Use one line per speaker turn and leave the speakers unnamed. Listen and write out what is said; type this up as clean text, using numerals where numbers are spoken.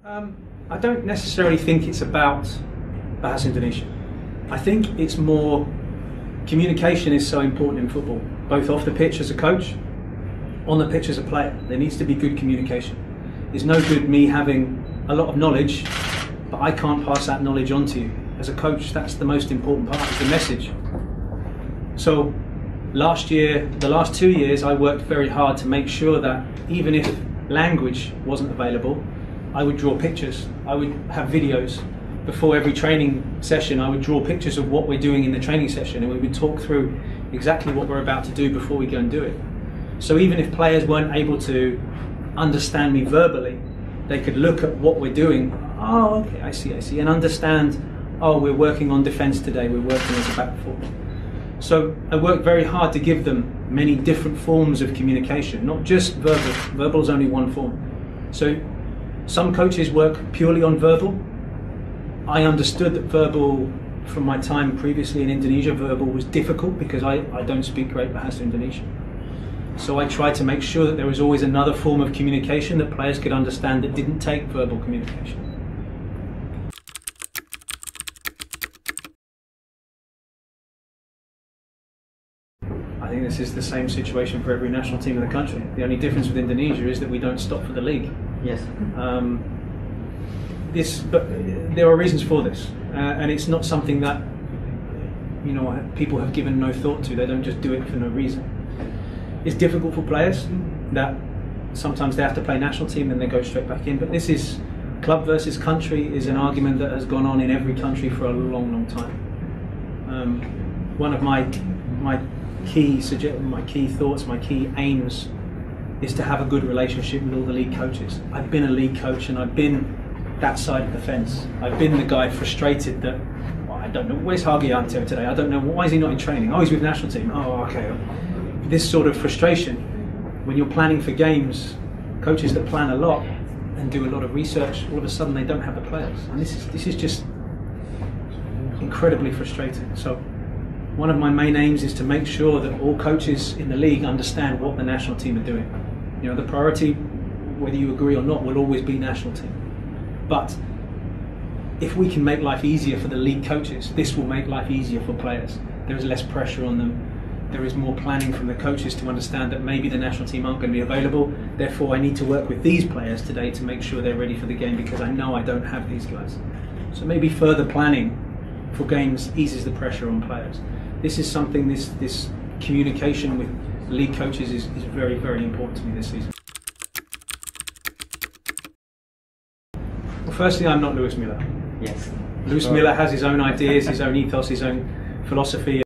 I don't necessarily think it's about Bahasa Indonesia. I think it's more communication is so important in football, both off the pitch as a coach, on the pitch as a player. There needs to be good communication. It's no good me having a lot of knowledge, but I can't pass that knowledge on to you. As a coach, that's the most important part, is the message. So last year, the last 2 years, I worked very hard to make sure that even if language wasn't available, I would draw pictures, I would have videos. Before every training session, I would draw pictures of what we're doing in the training session, and we would talk through exactly what we're about to do before we go and do it. So even if players weren't able to understand me verbally, they could look at what we're doing. Oh, okay, I see, and understand, oh, we're working on defense today, we're working as a back four. So I work very hard to give them many different forms of communication, not just verbal. Verbal is only one form. So some coaches work purely on verbal. I understood that verbal, from my time previously in Indonesia, verbal was difficult because I don't speak great Bahasa Indonesia. So I tried to make sure that there was always another form of communication that players could understand that didn't take verbal communication. I think this is the same situation for every national team in the country. The only difference with Indonesia is that we don't stop for the league.
Yes.
But there are reasons for this, and it's not something that people have given no thought to. They don't just do it for no reason. It's difficult for players that sometimes they have to play national team and they go straight back in. But this is club versus country is an argument that has gone on in every country for a long, long time. One of my key thoughts, my key aims, is to have a good relationship with all the league coaches. I've been a league coach and I've been that side of the fence. I've been the guy frustrated that, well, I don't know, where's Hudayato today? I don't know, why is he not in training? Oh, he's with national team. Oh, okay. This sort of frustration, when you're planning for games, coaches that plan a lot and do a lot of research, all of a sudden they don't have the players. And this is just incredibly frustrating. So one of my main aims is to make sure that all coaches in the league understand what the national team are doing. The priority, whether you agree or not, will always be national team. But if we can make life easier for the league coaches, this will make life easier for players. There is less pressure on them. There is more planning from the coaches to understand that maybe the national team aren't going to be available. Therefore, I need to work with these players today to make sure they're ready for the game because I know I don't have these guys. So maybe further planning for games eases the pressure on players. This is something, this communication with league coaches is very, very important to me this season. Well, firstly, I'm not Lewis Miller.
Yes.
Lewis Miller has his own ideas, his own ethos, his own philosophy.